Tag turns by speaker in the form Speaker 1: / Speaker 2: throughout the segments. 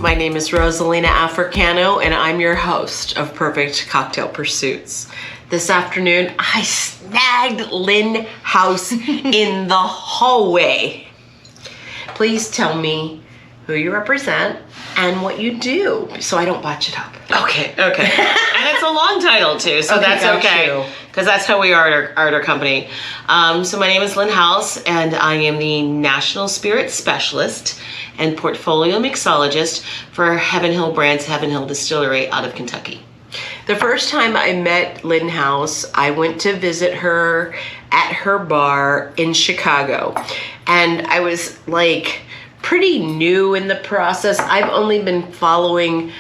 Speaker 1: My name is Rosalina Africano, and I'm your host of Perfect Cocktail Pursuits. This afternoon, I snagged Lynn House in the hallway. Please tell me who you represent and what you do, so I don't botch it up.
Speaker 2: Okay. And it's a long title too, so
Speaker 1: Okay,
Speaker 2: that's
Speaker 1: got
Speaker 2: okay.
Speaker 1: you.
Speaker 2: Because that's how we are at our company. So my name is Lynn House, and I am the National Spirit Specialist and Portfolio Mixologist for Heaven Hill Brands, Heaven Hill Distillery out of Kentucky.
Speaker 1: The first time I met Lynn House, I went to visit her at her bar in Chicago. And I was like pretty new in the process. I've only been following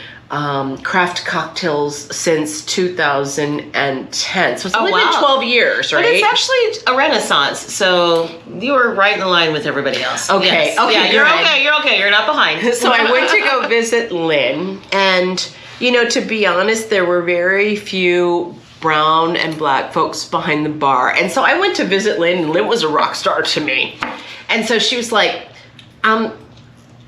Speaker 1: craft cocktails since 2010. So it's only been 12 years, right?
Speaker 2: But it's actually a renaissance, so you were right in line with everybody else.
Speaker 1: Okay,
Speaker 2: Yes.
Speaker 1: okay,
Speaker 2: Yeah,
Speaker 1: good.
Speaker 2: you're okay, you're not behind.
Speaker 1: So I went to go visit Lynn, and you know, to be honest, there were very few brown and black folks behind the bar. And so I went to visit Lynn, and Lynn was a rock star to me. And so she was like,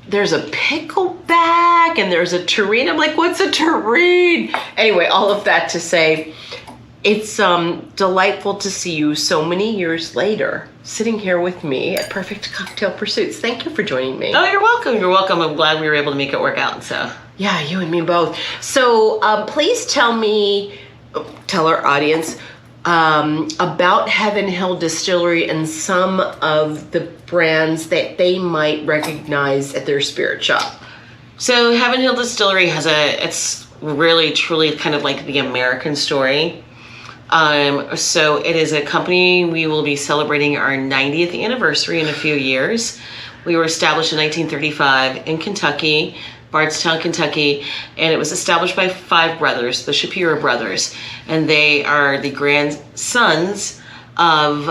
Speaker 1: there's a pickleback and there's a terrine. I'm like, what's a terrine? Anyway, all of that to say, it's delightful to see you so many years later sitting here with me at Perfect Cocktail Pursuits. Thank you for joining me.
Speaker 2: Oh, you're welcome. I'm glad we were able to make it work out. So
Speaker 1: Yeah, you and me both. So please tell our audience about Heaven Hill Distillery and some of the brands that they might recognize at their spirit shop.
Speaker 2: So Heaven Hill Distillery it's really truly kind of like the American story. So it is a company. We will be celebrating our 90th anniversary in a few years. We were established in 1935 in Kentucky, Bardstown, Kentucky, and it was established by 5 brothers, the Shapiro brothers, and they are the grandsons of,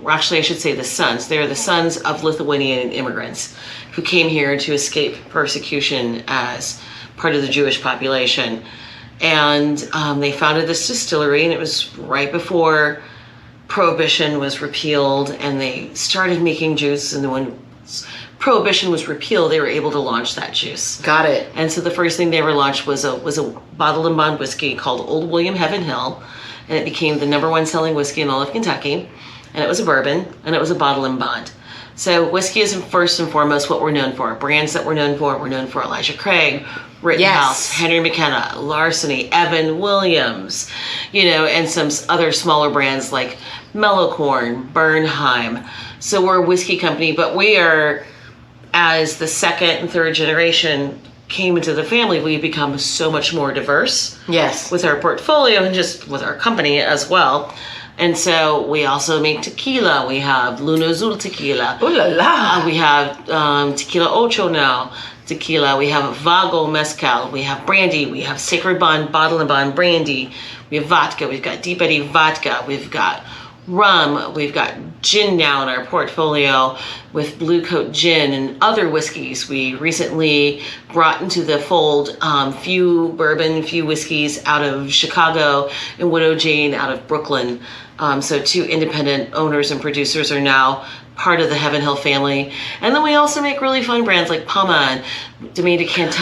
Speaker 2: actually I should say the sons. They're the sons of Lithuanian immigrants who came here to escape persecution as part of the Jewish population. And they founded this distillery, and it was right before Prohibition was repealed, and they started making juice, and when Prohibition was repealed, they were able to launch that juice.
Speaker 1: Got it.
Speaker 2: And so the first thing they ever launched was a bottled and bond whiskey called Old William Heaven Hill, and it became the #1 selling whiskey in all of Kentucky. And it was a bourbon, and it was a bottle and bond. So whiskey is first and foremost what we're known for. Brands that we're known for Elijah Craig, Rittenhouse, Henry McKenna, Larceny, Evan Williams, and some other smaller brands like Mellocorn, Bernheim. So we're a whiskey company, but we are, as the second and third generation came into the family, we've become so much more diverse.
Speaker 1: Yes.
Speaker 2: With our portfolio and just with our company as well. And so we also make tequila. We have Luna Azul tequila.
Speaker 1: Ooh la la.
Speaker 2: We have Tequila Ocho now tequila. We have Vago mezcal. We have brandy. We have Sacred Bond bottle and bond brandy. We have vodka. We've got Deep Eddy vodka. We've got rum. We've got gin now in our portfolio with Blue Coat Gin and other whiskeys. We recently brought into the fold few bourbon, few whiskeys out of Chicago, and Widow Jane out of Brooklyn. So 2 independent owners and producers are now part of the Heaven Hill family. And then we also make really fun brands like Pama and Domaine de Canton.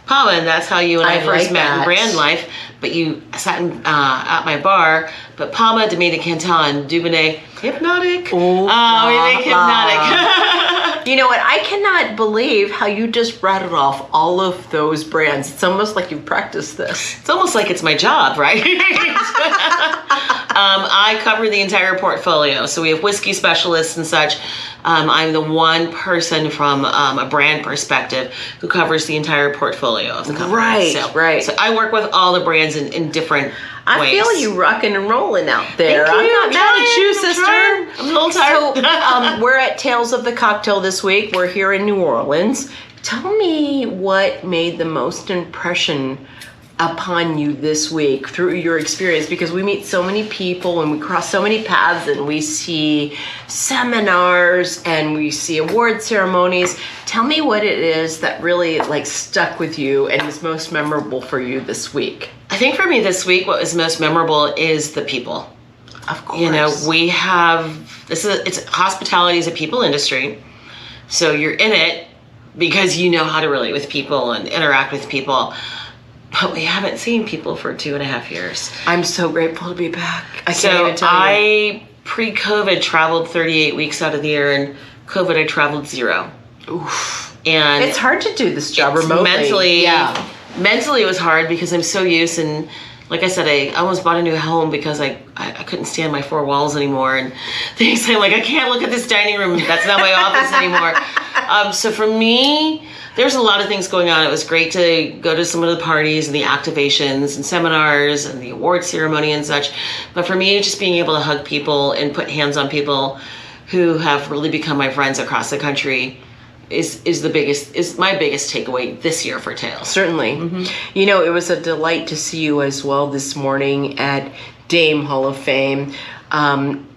Speaker 1: Pama,
Speaker 2: and that's how you and I first
Speaker 1: like
Speaker 2: met
Speaker 1: that.
Speaker 2: in brand life. But you sat at my bar. But Pama, Domaine de Canton, Dubonnet, Hypnotic.
Speaker 1: Ooh,
Speaker 2: We make Hypnotic.
Speaker 1: You know what? I cannot believe how you just rattled off all of those brands. It's almost like you've practiced this.
Speaker 2: It's almost like it's my job, right? I cover the entire portfolio. So we have whiskey specialists and such. I'm the one person from a brand perspective who covers the entire portfolio of the company.
Speaker 1: Right.
Speaker 2: So I work with all the brands in different ways.
Speaker 1: I feel you rocking and rolling out there.
Speaker 2: Thank you.
Speaker 1: I'm not mad at you,
Speaker 2: I'm
Speaker 1: sister.
Speaker 2: trying. I'm a little tired.
Speaker 1: So we're at Tales of the Cocktail this week. We're here in New Orleans. Tell me what made the most impression upon you this week through your experience, because we meet so many people and we cross so many paths and we see seminars and we see award ceremonies. Tell me what it is that really stuck with you and is most memorable for you this week.
Speaker 2: I think for me this week, what was most memorable is the people.
Speaker 1: Of course.
Speaker 2: We have, hospitality is a people industry. So you're in it because you know how to relate with people and interact with people. But we haven't seen people for 2.5 years.
Speaker 1: I'm so grateful to be back. I can't even tell you.
Speaker 2: I, pre-COVID, traveled 38 weeks out of the year, and COVID, I traveled 0.
Speaker 1: Oof.
Speaker 2: And
Speaker 1: it's hard to do this job remotely.
Speaker 2: Mentally it was hard because I'm so used, and like I said, I almost bought a new home because I couldn't stand my 4 walls anymore, and things I'm like, I can't look at this dining room. That's not my office anymore. So for me, there's a lot of things going on. It was great to go to some of the parties and the activations and seminars and the award ceremony and such. But for me, just being able to hug people and put hands on people who have really become my friends across the country is my biggest takeaway this year for Tales.
Speaker 1: Certainly. Mm-hmm. You know, it was a delight to see you as well this morning at Dame Hall of Fame.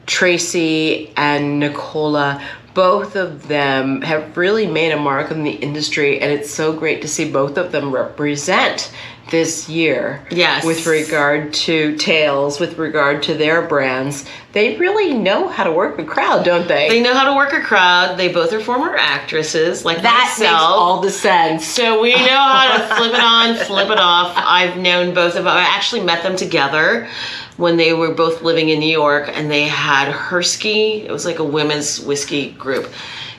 Speaker 1: Tracy and Nicola, both of them have really made a mark on the industry, and it's so great to see both of them represent this year.
Speaker 2: Yes.
Speaker 1: With regard to Tales, with regard to their brands. They really know how to work a crowd, don't they?
Speaker 2: They know how to work a crowd. They both are former actresses, like
Speaker 1: that
Speaker 2: myself.
Speaker 1: Makes all the sense.
Speaker 2: So we know how to flip it on, flip it off. I've known both of them. I actually met them together when they were both living in New York, and they had Hersky. It was like a women's whiskey group.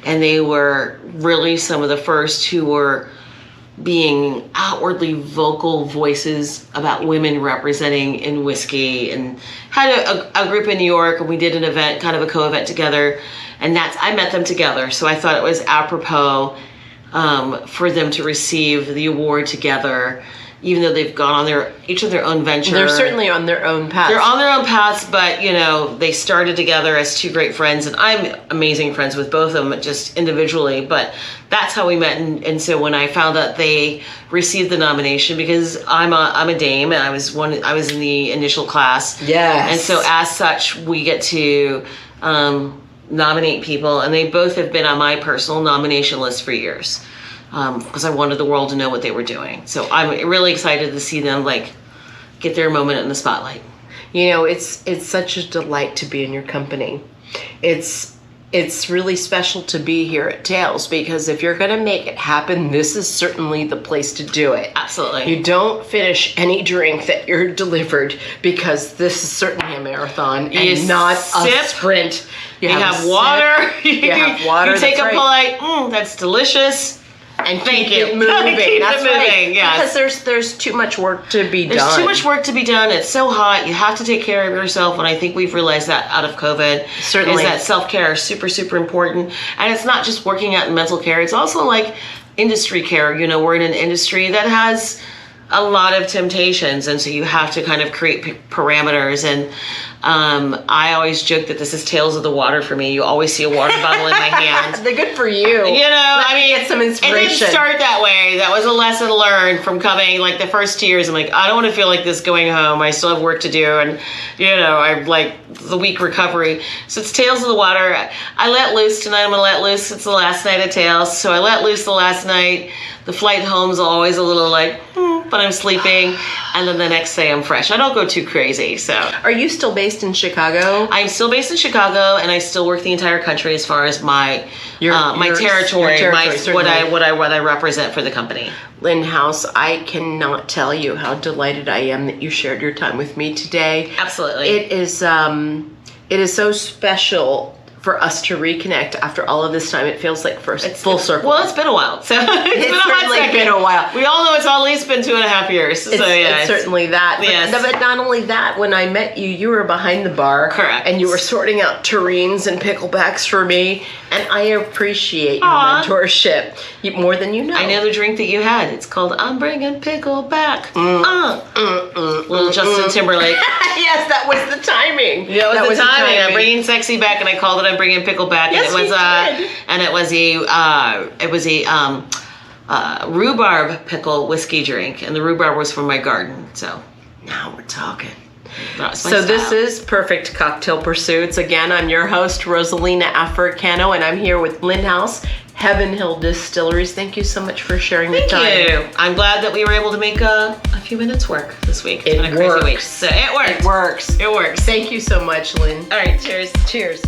Speaker 2: And they were really some of the first who were being outwardly vocal voices about women representing in whiskey, and had a group in New York, and we did an event, kind of a co-event together, and I met them together. So I thought it was apropos for them to receive the award together, even though they've gone on each of their own venture.
Speaker 1: They're certainly on their own paths.
Speaker 2: They're on their own paths, but they started together as 2 great friends, and I'm amazing friends with both of them just individually, but that's how we met. And so when I found out they received the nomination, because I'm a dame, and I was in the initial class.
Speaker 1: Yes.
Speaker 2: And so as such, we get to nominate people, and they both have been on my personal nomination list for years. Because I wanted the world to know what they were doing. So I'm really excited to see them get their moment in the spotlight.
Speaker 1: It's such a delight to be in your company. It's really special to be here at Tales, because if you're going to make it happen, this is certainly the place to do it.
Speaker 2: Absolutely.
Speaker 1: You don't finish any drink that you're delivered, because this is certainly a marathon and not a sprint.
Speaker 2: You have water.
Speaker 1: You have water.
Speaker 2: You take a bite. That's delicious.
Speaker 1: And
Speaker 2: thank
Speaker 1: keep
Speaker 2: you.
Speaker 1: it moving.
Speaker 2: Keep
Speaker 1: That's
Speaker 2: it moving.
Speaker 1: right.
Speaker 2: Yes.
Speaker 1: Because there's too much work to be done.
Speaker 2: There's too much work to be done. It's so hot. You have to take care of yourself. And I think we've realized that out of COVID.
Speaker 1: Certainly.
Speaker 2: Is that self-care is super, super important. And it's not just working out in mental care. It's also like industry care. We're in an industry that has a lot of temptations. And so you have to kind of create parameters. And I always joke that this is Tales of the Water for me. You always see a water bottle in my hand.
Speaker 1: They're good for you.
Speaker 2: Get
Speaker 1: some inspiration.
Speaker 2: It didn't start that way. That was a lesson learned from coming. Like the first 2 years, I'm like, I don't want to feel like this going home. I still have work to do, and I'm like the week recovery. So it's Tales of the Water. I let loose tonight. I'm gonna let loose. It's the last night of Tales, so I let loose the last night. The flight home's always a little but I'm sleeping, and then the next day I'm fresh. I don't go too crazy. So,
Speaker 1: are you still based in Chicago?
Speaker 2: I'm still based in Chicago, and I still work the entire country as far as my territory, what I represent for the company.
Speaker 1: Lynn House, I cannot tell you how delighted I am that you shared your time with me today.
Speaker 2: Absolutely.
Speaker 1: It is so special for us to reconnect after all of this time. It feels like it's full circle.
Speaker 2: Well, it's been a while. So
Speaker 1: it's been a while.
Speaker 2: We all know it's at least been 2.5 years.
Speaker 1: It's certainly that.
Speaker 2: Yes.
Speaker 1: But not only that, when I met you, you were behind the bar.
Speaker 2: Correct.
Speaker 1: And you were sorting out terrines and picklebacks for me. And I appreciate your mentorship more than you know.
Speaker 2: I know the drink that you had. It's called I'm Bringing Pickle Back. Little Justin Timberlake.
Speaker 1: Yes, that was the timing.
Speaker 2: Yeah, that was the timing. I'm bringing sexy back, and I called it I'm Bringing Pickle Back.
Speaker 1: Yes,
Speaker 2: and it was a rhubarb pickle whiskey drink, and the rhubarb was from my garden. So now we're talking.
Speaker 1: So this is Perfect Cocktail Pursuits. Again, I'm your host, Rosalina Africano, and I'm here with Lynn House, Heaven Hill Distilleries. Thank you so much for sharing the time.
Speaker 2: Thank you. I'm glad that we were able to make a few minutes work this week. It's been a crazy week. So it works.
Speaker 1: It works.
Speaker 2: It works.
Speaker 1: Thank you so much, Lynn.
Speaker 2: All right, cheers.
Speaker 1: Cheers.